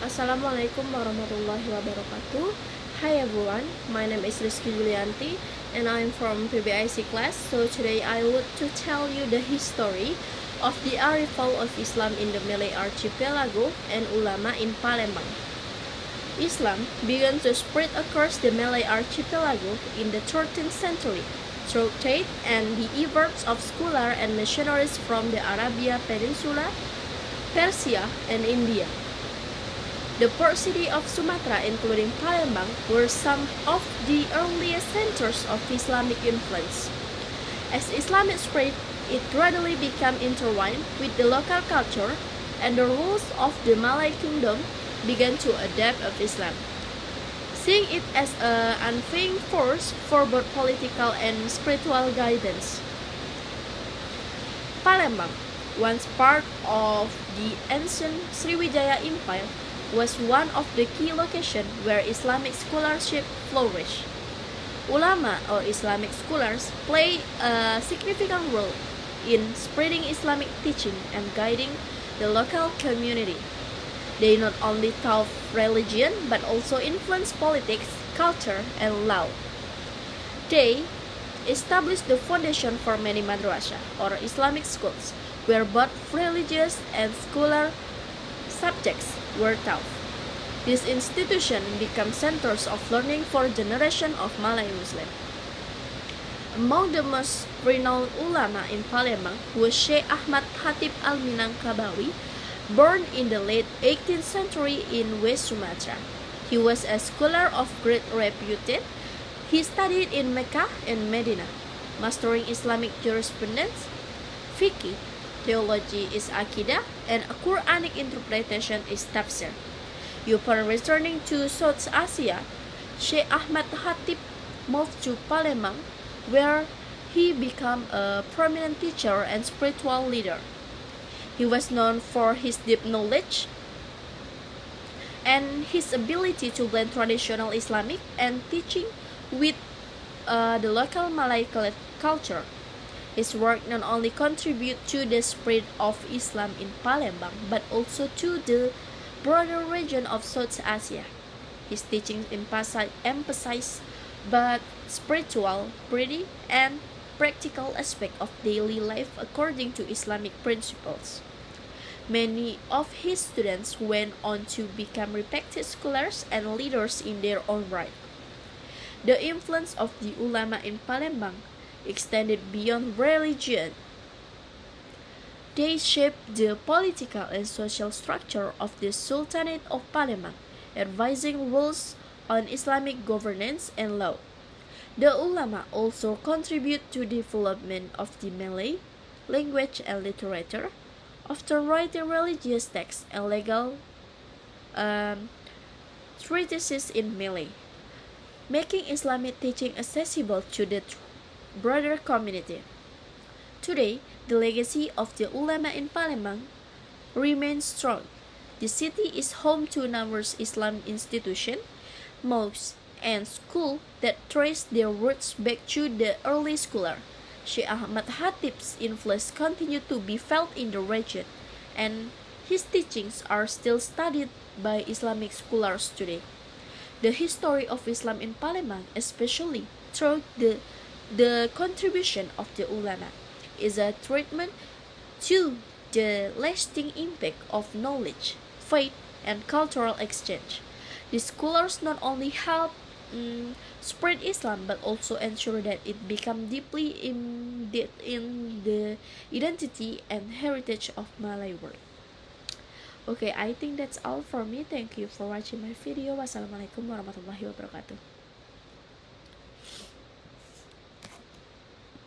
Assalamualaikum warahmatullahi wabarakatuh. Hi everyone, my name is Rizky Julianti and I'm from PBIC class. So today I would to tell you the history of the arrival of Islam in the Malay Archipelago and ulama in Palembang. Islam began to spread across the Malay Archipelago in the 13th century through trade and the efforts of scholars and missionaries from the Arabia Peninsula, Persia, and India. The port city of Sumatra, including Palembang, were some of the earliest centers of Islamic influence. As Islam spread, it gradually became intertwined with the local culture, and the rulers of the Malay kingdom began to adapt of Islam, seeing it as an unfailing force for both political and spiritual guidance. Palembang, once part of the ancient Sriwijaya Empire, was one of the key locations where Islamic scholarship flourished. Ulama or Islamic scholars play a significant role in spreading Islamic teaching and guiding the local community. They not only taught religion but also influenced politics, culture, and law. They established the foundation for many madrasah or Islamic schools where both religious and scholar subjects were taught. This institution became centers of learning for generations of Malay Muslims. Among the most renowned ulama in Palembang was Syekh Ahmad Khatib Al-Minangkabawi, born in the late 18th century in West Sumatra. He was a scholar of great repute. He studied in Mecca and Medina, mastering Islamic jurisprudence, fiqh, theology is Aqidah, and a Quranic interpretation is Tafsir. Upon returning to South Asia, Syekh Ahmad Khatib moved to Palembang, where he became a prominent teacher and spiritual leader. He was known for his deep knowledge and his ability to blend traditional Islamic and teaching with the local Malay culture. His work not only contributed to the spread of Islam in Palembang, but also to the broader region of South Asia. His teachings emphasize both spiritual, pretty, and practical aspects of daily life according to Islamic principles. Many of his students went on to become respected scholars and leaders in their own right. The influence of the ulama in Palembang extended beyond religion. They shaped the political and social structure of the Sultanate of Palembang, advising rules on Islamic governance and law. The ulama also contribute to the development of the Malay language and literature, often writing religious texts and legal treatises in Malay, making Islamic teaching accessible to the broader community. Today, the legacy of the ulama in Palembang remains strong. The city is home to numerous Islamic institutions, mosques, and schools that trace their roots back to the early scholar. Syekh Ahmad Khatib's influence continues to be felt in the region, and his teachings are still studied by Islamic scholars today. The history of Islam in Palembang, especially through the contribution of the ulama, is a treatment to the lasting impact of knowledge, faith, and cultural exchange. The scholars not only help spread Islam but also ensure that it become deeply embedded in the identity and heritage of Malay world. Okay, I think that's all for me. Thank you for watching my video. Wassalamualaikum warahmatullahi wabarakatuh.